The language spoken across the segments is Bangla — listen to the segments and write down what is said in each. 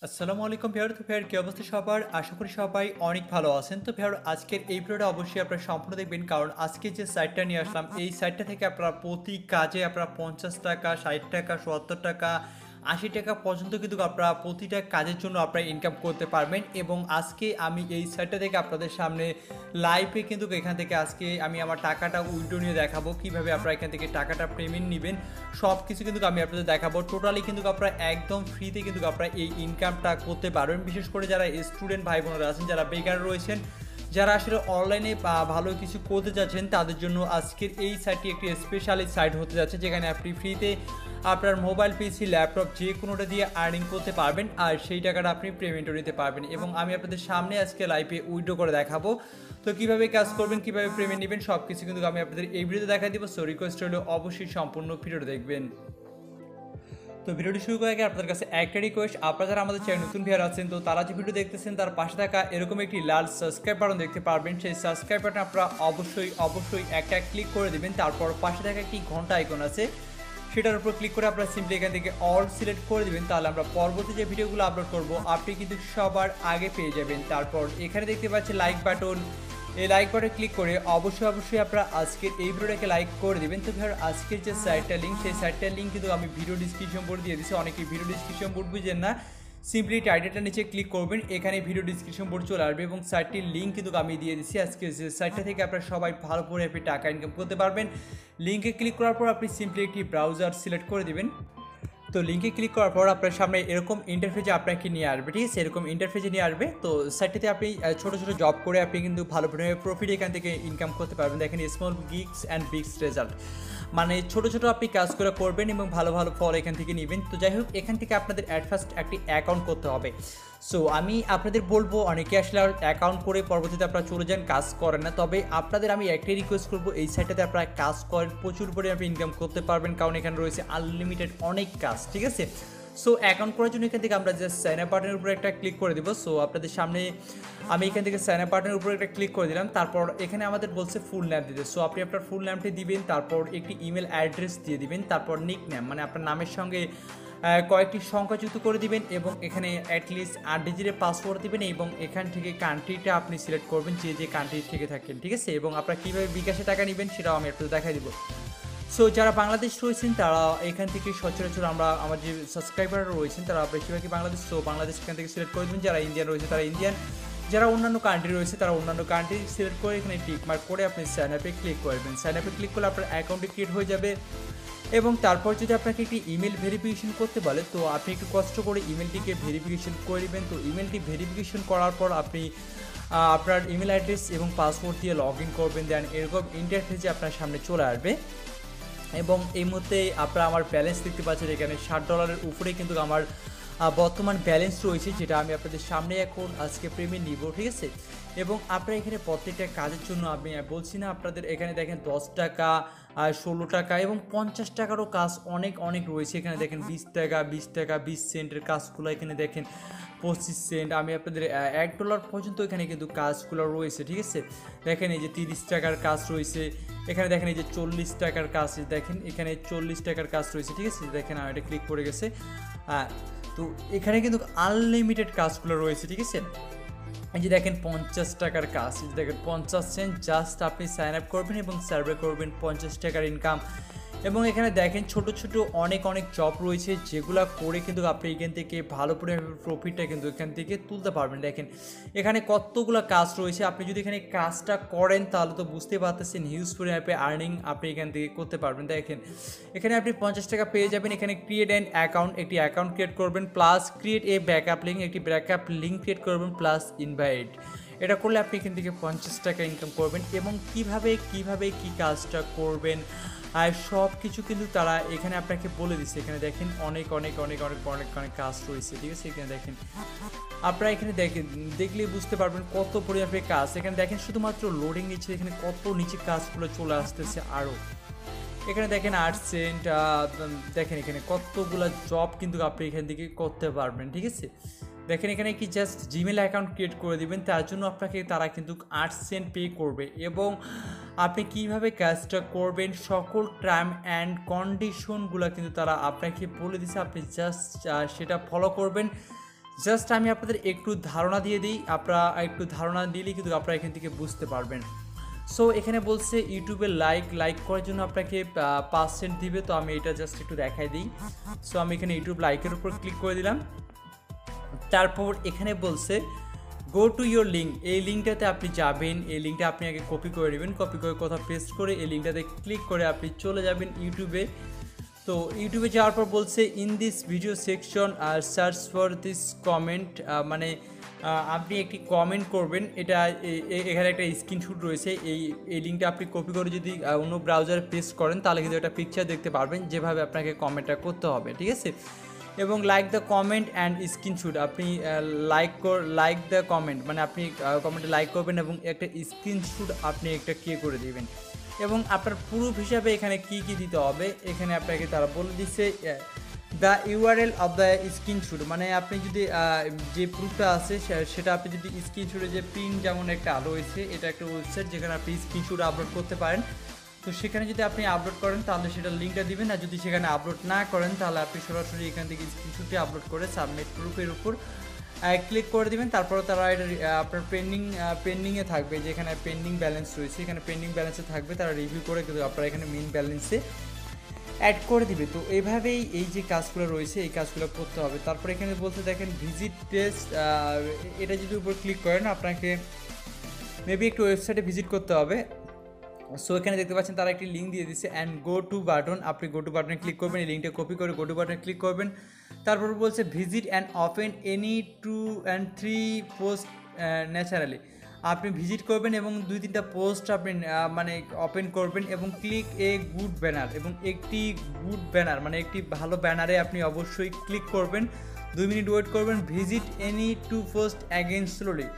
আসসালামু আলাইকুম ভিউয়ার। তো ভিউয়ার কি অবস্থা সবার? আশা করি সবাই অনেক ভালো আছেন। তো ভিউয়ার আজকের এই ভিডিওটা অবশ্যই আপনারা সম্পূর্ণ দেখবেন, কারণ আজকে যে সাইটটা নিয়ে আসলাম এই সাইটটা থেকে আপনারা প্রতি কাজে আপনারা 50 টাকা, 60 টাকা, 70 টাকা, 80 টাকা পর্যন্ত কিন্তু আপনারা প্রতিটা কাজের জন্য আপনারা ইনকাম করতে পারবেন। এবং আজকে আমি এই সাইটটা থেকে আপনাদের সামনে লাইভে কিন্তু এখান থেকে আজকে আমি আমার টাকাটা উইথড্র নিয়ে দেখাবো, কিভাবে আপনারা এখান থেকে টাকাটা পেমেন্ট নেবেন সব কিছু কিন্তু আমি আপনাদের দেখাবো। টোটালি কিন্তু আপনারা একদম ফ্রিতে কিন্তু আপনারা এই ইনকামটা করতে পারবেন। বিশেষ করে যারা স্টুডেন্ট ভাই বোনেরা আছেন, যারা বেকার রয়েছেন, যারা আসলে অনলাইনে ভালো কিছু করতে যাচ্ছেন, তাদের জন্য আজকের এই সাইটটি একটি স্পেশালি সাইট হতে যাচ্ছে, যেখানে আপনি ফ্রিতে আপনার মোবাইল, পিসি, ল্যাপটপ যে কোনোটা দিয়ে আর্নিং করতে পারবেন, আর সেই টাকাটা আপনি পেমেন্টও নিতে পারবেন। এবং আমি আপনাদের সামনে আজকে লাইভে উইথড্র করে দেখাবো। তো কীভাবে কাজ করবেন, কীভাবে পেমেন্ট নেবেন সব কিছু কিন্তু আমি আপনাদের এই ভিডিওতে দেখা দিব। সো রিকোয়েস্ট হলো অবশ্যই সম্পূর্ণ ভিডিওটা দেখবেন। তো ভিডিওটি শুরু করার আগে আপনাদের কাছে একটা রিকোয়েস্ট, আপনারা যারা আমাদের চ্যানেল নতুন ভিউয়ার আছেন, তো তারা যে ভিডিও দেখতেছেন তার পাশে থাকা এরকম একটি লাল সাবস্ক্রাইব বাটন দেখতে পারবেন। সেই সাবস্ক্রাইব বাটন আপনারা অবশ্যই একটা ক্লিক করে দিবেন। তারপর পাশে থাকা একটি ঘন্টা আইকন আছে, সেটার উপর ক্লিক করে আপনারা সিম্পলি এখান থেকে অল সিলেক্ট করে দিবেন। তাহলে আমরা পরবর্তী যে ভিডিওগুলো আপলোড করব আপনি কিন্তু সবার আগে পেয়ে যাবেন। তারপর এখানে দেখতে পাচ্ছেন লাইক বাটন, এই লাইক বাটনে ক্লিক করে অবশ্যই আপনারা আজকের এই ভিডিওটাকে লাইক করে দেবেন। তো ধর আজকের যে সাইটটার লিঙ্ক, সেই সাইটটার লিঙ্ক কিন্তু আমি ভিডিও ডিসক্রিপশন বোর্ড দিয়ে দিচ্ছি। অনেকে ভিডিও ডিসক্রিপশন বোর্ড বুঝেন না, সিম্পলি টাইটেলটা নিচে ক্লিক করবেন, এখানে ভিডিও ডিসক্রিপশন বোর্ড চলে আসবে এবং সাইটটির লিঙ্ক কিন্তু আমি দিয়ে দিচ্ছি। আজকে যে সাইটটা থেকে আপনারা সবাই ভালো করে আপনি টাকা ইনকাম করতে পারবেন। লিঙ্কে ক্লিক করার পর আপনি সিম্পলি একটি ব্রাউজার সিলেক্ট করে দিবেন। তো লিঙ্কে ক্লিক করার পর আপনার সামনে এরকম ইন্টারফেসে আপনাকে নিয়ে আসবে, ঠিক আছে? এরকম ইন্টারফেসে নিয়ে আসবে। তো সাইটটিতে আপনি ছোটো ছোটো জব করে আপনি কিন্তু ভালো প্রফিট এখান থেকে ইনকাম করতে পারবেন। দেখেন small gigs and Biggs result, মানে ছোটো ছোটো আপনি কাজ করে করবেন এবং ভালো ভালো ফল এখান থেকে নেবেন। তো যাই হোক, এখান থেকে আপনাদের অ্যাট ফার্স্ট একটি অ্যাকাউন্ট করতে হবে। সো আমি আপনাদের বলবো, অনেকে আসলে আর অ্যাকাউন্ট করে পরবর্তীতে আপনারা চলে যান, কাজ করেন না। তবে আপনাদের আমি একটাই রিকোয়েস্ট করবো, এই সাইটটাতে আপনারা কাজ করেন, প্রচুর পরিমাণে আপনি ইনকাম করতে পারবেন, কারণ এখানে রয়েছে আনলিমিটেড অনেক কাজ, ঠিক আছে? সো অ্যাকাউন্ট করার জন্য এখান থেকে আমরা জাস্ট সাইন আপ বাটনের উপরে একটা ক্লিক করে দেবো। সো আপনাদের সামনে আমি এখান থেকে সাইন আপ বাটনের উপরে একটা ক্লিক করে দিলাম। তারপর এখানে আমাদের বলছে ফুল নেম দিতে। সো আপনি আপনার ফুল নেমটি দিবেন, তারপর একটি ইমেল অ্যাড্রেস দিয়ে দিবেন, তারপর নিক নেম মানে আপনার নামের সঙ্গে কয়েকটি সংখ্যা যুক্ত করে দিবেন এবং এখানে অ্যাটলিস্ট 8 ডিজিটের পাসওয়ার্ড দিবেন এবং এখান থেকে কান্ট্রিটা আপনি সিলেক্ট করবেন, যে কান্ট্রি থেকে থাকেন, ঠিক আছে? এবং আপনারা কীভাবে বিকাশে টাকা নেবেন সেটাও আমি আপনাদের দেখাই দিব। সো যারা বাংলাদেশ রয়েছেন তারা এখান থেকে সচরাচর আমার যে সাবস্ক্রাইবার রয়েছেন তারা বেশিরভাগই বাংলাদেশ, সো বাংলাদেশ এখান থেকে সিলেক্ট করে দেবেন। যারা ইন্ডিয়ান রয়েছে তারা ইন্ডিয়ান, যারা অন্যান্য কান্ট্রি রয়েছে তারা অন্যান্য কান্ট্রি সিলেক্ট করে এখানে টিক মার্ক করে আপনি সাইন আপে ক্লিক করবেন। সাইন আপে ক্লিক করলে আপনার অ্যাকাউন্টে ক্রিয়েট হয়ে যাবে। এবং তারপর যদি আপনাকে একটি ইমেল ভেরিফিকেশন করতে বলে, তো আপনি একটু কষ্ট করে ইমেলটিকে ভেরিফিকেশন করে নেবেন। তো ইমেলটি ভেরিফিকেশন করার পর আপনি আপনার ইমেল অ্যাড্রেস এবং পাসওয়ার্ড দিয়ে লগ ইন করবেন। দেন এরকম ইন্টারফেসে আপনার সামনে চলে আসবে এবং এই মুহূর্তে আপনারা আমার ব্যালেন্স দেখতে পাচ্ছেন, এখানে $60 উপরে কিন্তু আমার বর্তমান ব্যালেন্স রয়েছে, যেটা আমি আপনাদের সামনে এখন আজকে পেমেন্ট নিব, ঠিক আছে? এবং আপনারা এখানে প্রত্যেকটা কাজের জন্য আমি বলছি না, আপনাদের এখানে দেখেন 10 টাকা, 16 টাকা এবং 50 টাকারও কাজ অনেক রয়েছে। এখানে দেখেন 20 টাকা, 20 টাকা, 20 সেন্টের কাজগুলো এখানে দেখেন 25 সেন্ট। আমি আপনাদের $1 পর্যন্ত এখানে কিন্তু কাজগুলো রয়েছে, ঠিক আছে? দেখেন এই যে 30 টাকার কাজ রয়েছে, এখানে দেখেন এই যে 40 টাকার কাজ, দেখেন এখানে 40 টাকার কাজ রয়েছে, ঠিক আছে? দেখেন এটা ক্লিক করে গেছে। তো এখানে কিন্তু আনলিমিটেড কাজগুলো রয়েছে, ঠিক আছে? এই যে দেখেন 50 টাকার কাজ, এই যে দেখেন 50 সেন্ট, জাস্ট আপনি সাইন আপ করবেন এবং সার্ভে করবেন, 50 টাকার ইনকাম। এবং এখানে দেখেন ছোট অনেক জব রয়েছে, যেগুলো করে কিন্তু আপনি এখান থেকে ভালো করে প্রফিটটা কিন্তু এখান থেকে তুলতে পারবেন। দেখেন এখানে কতগুলো কাজ রয়েছে, আপনি যদি এখানে কাজটা করেন তাহলে তো বুঝতে পারতেছেন হিউজ পরিমাণে আর্নিং আপনি এখান থেকে করতে পারবেন। দেখেন এখানে আপনি 50 টাকা পেয়ে যাবেন। এখানে ক্রিয়েট অ্যান অ্যাকাউন্ট, একটি অ্যাকাউন্ট ক্রিয়েট করবেন, plus create a backup link, একটি ব্যাকআপ লিঙ্ক ক্রিয়েট করবেন, প্লাস ইনভাইট। এটা করলে আপনি এখান থেকে 50 টাকা ইনকাম করবেন। এবং কিভাবে কি কাজটা করবেন আর সব কিছু কিন্তু তারা এখানে আপনাকে বলে দিচ্ছে। এখানে দেখেন অনেক কাজ রয়েছে, ঠিক আছে? এখানে দেখেন আপনারা এখানে দেখলেই বুঝতে পারবেন কত পরিমাণে কাজ। এখানে দেখেন শুধুমাত্র লোডিং নিচ্ছে, এখানে কত নিচে কাজগুলো চলে আসতেছে আরও। এখানে দেখেন 8 সেন্ট, দেখেন এখানে কতগুলো জব কিন্তু আপনি এখান থেকে করতে পারবেন, ঠিক আছে? দেখেন এখানে কি জাস্ট জিমেল অ্যাকাউন্ট ক্রিয়েট করে দিবেন, তার জন্য আপনাকে তারা কিন্তু 8 সেন্ট পে করবে। এবং আপনি কিভাবে কাজটা করবেন সকল টার্ম অ্যান্ড কন্ডিশনগুলো কিন্তু তারা আপনাকে বলে দিচ্ছে, আপনি জাস্ট সেটা ফলো করবেন। জাস্ট আমি আপনাদের একটু ধারণা দিয়ে দিই, আপনারা একটু ধারণা দিলেই কিন্তু আপনারা এখান থেকে বুঝতে পারবেন। সো এখানে বলছে ইউটিউবে লাইক করার জন্য আপনাকে পার্সেন্ট দিবে, তো আমি এটা জাস্ট একটু দেখাই দিই। সো আমি এখানে ইউটিউব লাইকের উপর ক্লিক করে দিলাম। তারপর এখানে বলছে গো টু ইয়োর লিঙ্ক, এই লিঙ্কটাতে আপনি যাবেন, এই লিঙ্কটা আপনি আগে কপি করে নেবেন, কপি করে কোথাও পেস্ট করে এই লিঙ্কটাতে ক্লিক করে আপনি চলে যাবেন ইউটিউবে। তো ইউটিউবে যাওয়ার পর বলছে ইন দিস ভিডিও সেকশন আর সার্চ ফর দিস কমেন্ট, মানে আপনি একটি কমেন্ট করবেন, এটা এখানে একটা স্ক্রিনশট রয়েছে, এই লিঙ্কটা আপনি কপি করে যদি অন্য ব্রাউজারে পেস্ট করেন তাহলে কিন্তু একটা পিকচার দেখতে পারবেন যেভাবে আপনাকে কমেন্টটা করতে হবে, ঠিক আছে। এবং like the comment and screenshot, আপনি লাইক দ্য কমেন্ট মানে আপনি কমেন্টে লাইক করবেন এবং একটা স্ক্রিনশট আপনি একটা করে দিবেন। এবং আপনার প্রুফ হিসাবে এখানে কি দিতে হবে এখানে আপনাকে তারা বলে দিচ্ছে the URL of the screenshot, মানে আপনি যদি যে প্রুফটা আছে সেটা আপনি যদি স্ক্রিনশটে যে প্রিন্ট যেমন একটা রয়েছে, এটা একটা ওয়েবসাইট যেখানে আপনি স্ক্রিনশট আপলোড করতে পারেন। তো সেখানে যদি আপনি আপলোড করেন তাহলে সেটা লিঙ্কটা দিবেন, আর যদি সেখানে আপলোড না করেন তাহলে আপনি সরাসরি এখান থেকে স্ক্রিনশটটি আপলোড করে সাবমিট প্রুফের উপর ক্লিক করে দিবেন। তারপরে তারা এটা আপনার পেন্ডিংয়ে থাকবে, যেখানে পেন্ডিং ব্যালেন্স রয়েছে এখানে পেন্ডিং ব্যালেন্সে থাকবে, তারা রিভিউ করে কিন্তু আপনারা এখানে মেইন ব্যালেন্সে অ্যাড করে দিবে। তো এইভাবেই এই যে কাজগুলো রয়েছে এই কাজগুলো করতে হবে। তারপর এখানে বলতে দেখেন ভিজিট টেস্ট, এটা যদি উপর ক্লিক করেন আপনাকে মেবি একটু ওয়েবসাইটে ভিজিট করতে হবে। সো এখানে দেখতে পাচ্ছেন তারা একটি লিঙ্ক দিয়ে দিচ্ছে অ্যান্ড গো টু বাটন, আপনি গো টু বাটনে ক্লিক করবেন, এই লিঙ্কটা কপি করে গো টু বাটনে ক্লিক করবেন। তারপর বলছে visit and open any 2 and 3 post naturally, আপনি ভিজিট করবেন এবং 2-3টা পোস্ট আপনি মানে ওপেন করবেন এবং ক্লিক এ গুড ব্যানার, এবং একটি গুড ব্যানার মানে একটি ভালো ব্যানারে আপনি অবশ্যই ক্লিক করবেন, 2 মিনিট ওয়েট করবেন। Visit any 2 post again slowly,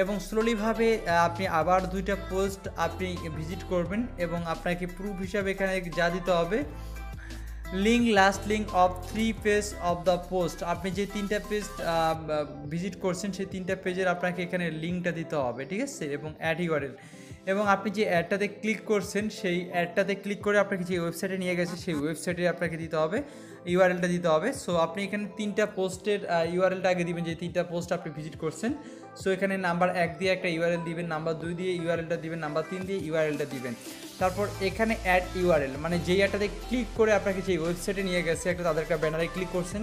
এবং স্লোলিভাবে আপনি আবার 2টা পোস্ট আপনি ভিজিট করবেন এবং আপনাকে প্রুফ হিসাবে এখানে যা দিতে হবে last link of 3 page of the post, আপনি যে 3টা পেজ ভিজিট করছেন সেই 3টা পেজের আপনাকে এখানে লিঙ্কটা দিতে হবে, ঠিক আছে। এবং অ্যাড ইউআরএল, এবং আপনি যে অ্যাডটাতে ক্লিক করছেন সেই অ্যাডটাতে ক্লিক করে আপনাকে যে ওয়েবসাইটে নিয়ে গেছে সেই ওয়েবসাইটে আপনাকে দিতে হবে ইউআরএলটা দিতে হবে। সো আপনি এখানে 3টা পোস্টের ইউআরএলটা আগে দিবেন, যে 3টা পোস্ট আপনি ভিজিট করছেন। সো এখানে নাম্বার 1 দিয়ে একটা ইউআরএল দিবেন, নাম্বার 2 দিয়ে ইউআরএলটা দিবেন, নাম্বার 3 দিয়ে ইউআরএলটা দিবেন। তারপর এখানে অ্যাড ইউআরএল, মানে যেই অ্যাডটাতে ক্লিক করে আপনাকে যে ওয়েবসাইটে নিয়ে গেছে একটা তাদের একটা ব্যানারে ক্লিক করছেন,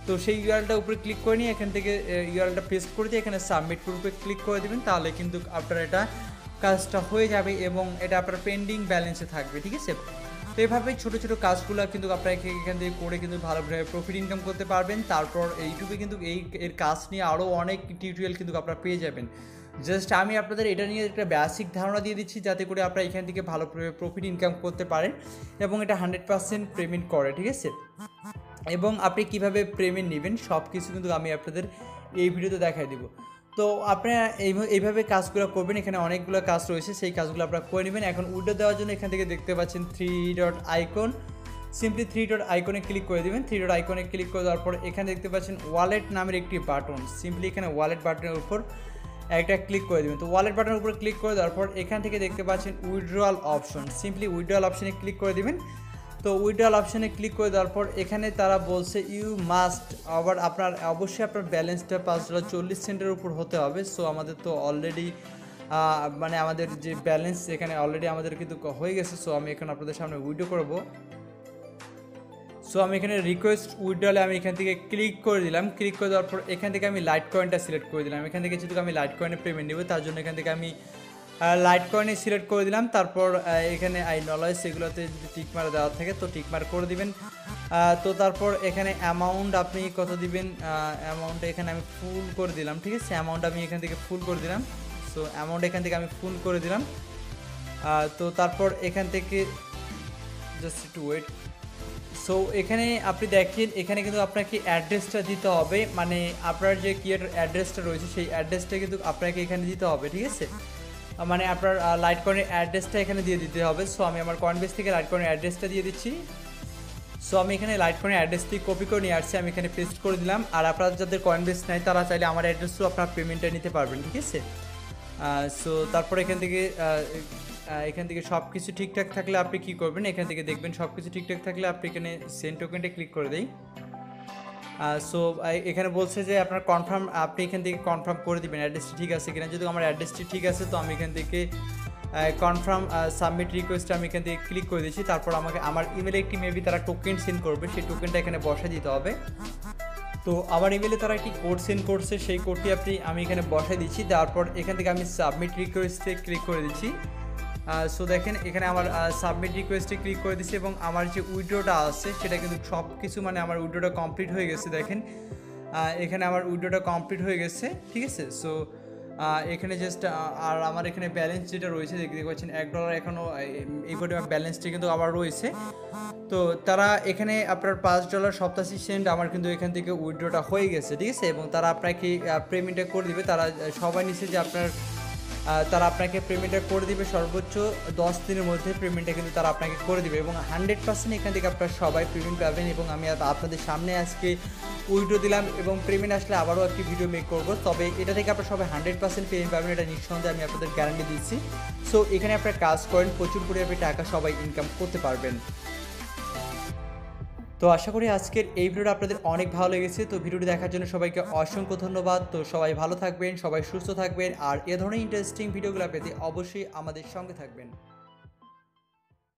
তো সেই ইউআরএলটা উপরে ক্লিক করে নিয়ে এখান থেকে ইউআরএলটা পেস্ট করে দিয়ে এখানে সাবমিট প্রুফে ক্লিক করে দেবেন, তাহলে কিন্তু আপনার এটা কাজটা হয়ে যাবে এবং এটা আপনার পেন্ডিং ব্যালেন্সে থাকবে, ঠিক আছে। তো এইভাবে ছোটো ছোটো কাজগুলো কিন্তু আপনারা এখান থেকে করে কিন্তু ভালোভাবে প্রফিট ইনকাম করতে পারবেন। তারপর ইউটিউবে কিন্তু এর কাজ নিয়ে আরও অনেক টিউটোরিয়াল কিন্তু আপনারা পেয়ে যাবেন। জাস্ট আমি আপনাদের এটা নিয়ে একটা বেসিক ধারণা দিয়ে দিচ্ছি যাতে করে আপনারা এখান থেকে ভালো প্রফিট ইনকাম করতে পারেন, এবং এটা 100% পেমেন্ট করে, ঠিক আছে। এবং আপনি কিভাবে পেমেন্ট নেবেন সব কিছু কিন্তু আমি আপনাদের এই ভিডিওতে দেখাই দেবো। তো আপনারা এইভাবে কাজগুলো করবেন, এখানে অনেকগুলো কাজ রয়েছে সেই কাজগুলো আপনারা করে নেবেন। এখন উইডো দেওয়ার জন্য এখান থেকে দেখতে পাচ্ছেন 3 ডট আইকন, সিম্পলি 3 ডট আইকনে ক্লিক করে দেবেন। 3 ডট আইকনে ক্লিক করে দেওয়ার পর এখানে দেখতে পাচ্ছেন ওয়ালেট নামের একটি বাটন, সিম্পলি এখানে ওয়ালেট বাটনের উপর একটা ক্লিক করে দেবেন। তো ওয়ালেট বাটনের উপর ক্লিক করে দেওয়ার পর এখান থেকে দেখতে পাচ্ছেন উইথড্রয়াল অপশন, সিম্পলি উইথড্রয়াল অপশনে ক্লিক করে দেবেন। তো উইথড্রয়াল অপশানে ক্লিক করে দেওয়ার পর এখানে তারা বলছে ইউ মাস্ট, আবার অবশ্যই আপনার ব্যালেন্সটা $5.40 উপর হতে হবে। সো আমাদের তো অলরেডি মানে আমাদের যে ব্যালেন্স এখানে অলরেডি আমাদের কিন্তু হয়ে গেছে। সো আমি এখন আপনাদের সামনে উইথড্র করব। সো আমি এখানে রিকোয়েস্ট উইথড্রলে আমি এখান থেকে ক্লিক করে দিলাম। ক্লিক করে দেওয়ার পর এখান থেকে আমি লাইট কয়েনটা সিলেক্ট করে দিলাম। এখান থেকে যেহেতু আমি লাইট কয়েনে পেমেন্ট নেব তার জন্য এখান থেকে আমি লাইট কয়েনে সিলেক্ট করে দিলাম। তারপর এখানে আই নলেজ সেগুলোতে যদি টিকমার দেওয়া থাকে তো টিকমার করে দিবেন। তো তারপর এখানে অ্যামাউন্ট আপনি কত দিবেন, অ্যামাউন্টটা এখানে আমি ফুল করে দিলাম, ঠিক আছে। অ্যামাউন্ট আমি এখান থেকে ফুল করে দিলাম। সো অ্যামাউন্ট এখান থেকে আমি ফুল করে দিলাম। তো তারপর এখান থেকে জাস্ট একটু ওয়েট। সো এখানে আপনি দেখেন এখানে কিন্তু আপনাকে অ্যাড্রেসটা দিতে হবে, মানে আপনার যে ক্রিয়েটর অ্যাড্রেসটা রয়েছে সেই অ্যাড্রেসটা কিন্তু আপনাকে এখানে দিতে হবে, ঠিক আছে। মানে আপনার লাইট কয়েনের অ্যাড্রেসটা এখানে দিয়ে দিতে হবে। সো আমি আমার কয়েনবেস থেকে লাইট কয়েনের অ্যাড্রেসটা দিয়ে দিচ্ছি। সো আমি এখানে লাইট কয়েনের অ্যাড্রেসটি কপি করে নিয়ে আসছি, আমি এখানে পেস্ট করে দিলাম। আর আপনারা যাদের কয়েনবেস নেয় তারা চাইলে আমার অ্যাড্রেসও আপনার পেমেন্টটা নিতে পারবেন, ঠিক আছে। সো তারপর এখান থেকে সব কিছু ঠিকঠাক থাকলে আপনি কী করবেন, এখান থেকে দেখবেন সব কিছু ঠিকঠাক থাকলে আপনি এখানে সেন্ড টোকেনটা ক্লিক করে দেই। সো এখানে বলছে যে আপনার কনফার্ম, আপনি এখান থেকে কনফার্ম করে দিবেন অ্যাড্রেসটি ঠিক আছে কিনা। যদি আমার অ্যাড্রেসটি ঠিক আছে তো আমি এখান থেকে কনফার্ম সাবমিট রিকোয়েস্টে আমি এখান থেকে ক্লিক করে দিচ্ছি। তারপর আমাকে আমার ইমেলে একটি মেবি তারা টোকেন সেন্ড করবে, সেই টোকেনটা এখানে বসায় দিতে হবে। তো আমার ইমেলে তারা একটি কোড সেন্ড করছে, সেই কোডটি আমি এখানে বসাই দিচ্ছি। তারপর এখান থেকে আমি সাবমিট রিকোয়েস্টে ক্লিক করে দিচ্ছি। সো দেখেন এখানে আমার সাবমিট রিকোয়েস্টে ক্লিক করে দিচ্ছি এবং আমার যে উইড্রোটা আছে সেটা কিন্তু সব কিছু মানে আমার উইড্রোটা কমপ্লিট হয়ে গেছে। দেখেন এখানে আমার উইড্রোটা কমপ্লিট হয়ে গেছে, ঠিক আছে। সো এখানে জাস্ট আর আমার এখানে ব্যালেন্স যেটা রয়েছে দেখতে পাচ্ছেন $1 এখনও এই পরিমাণ ব্যালেন্সটি কিন্তু আবার রয়েছে। তো তারা এখানে আপনার $5.87 আমার কিন্তু এখান থেকে উইথড্রটা হয়ে গেছে, ঠিক আছে। এবং তারা আপনাকে পেমেন্টটা করে দিবে। তারা সবাই নিচ্ছে যে তারা আপনাকে পেমেন্টটা করে দিবে সর্বোচ্চ 10 দিনের মধ্যে পেমেন্টটা কিন্তু তারা আপনাকে করে দিবে এবং 100% এখান থেকে আপনারা সবাই পেমেন্ট পাবেন। এবং আমি আপনাদের সামনে আজকে উইথড্র দিলাম এবং পেমেন্ট আসলে আবারও একটি ভিডিও মেক করবো। তবে এটা থেকে আপনারা সবাই 100% পেমেন্ট পাবেন, এটা নিঃসন্দেহে আমি আপনাদের গ্যারান্টি দিচ্ছি। সো এখানে আপনারা কাজ করেন, প্রচুর পরিমাণে টাকা সবাই ইনকাম করতে পারবেন। তো আশা করি আজকের এই ভিডিওটা আপনাদের অনেক ভালো লেগেছে। তো ভিডিওটি দেখার জন্য সবাইকে অসংখ্য ধন্যবাদ। তো সবাই ভালো থাকবেন, সবাই সুস্থ থাকবেন, আর এ ধরনের ইন্টারেস্টিং ভিডিওগুলো পেতে অবশ্যই আমাদের সঙ্গে থাকবেন।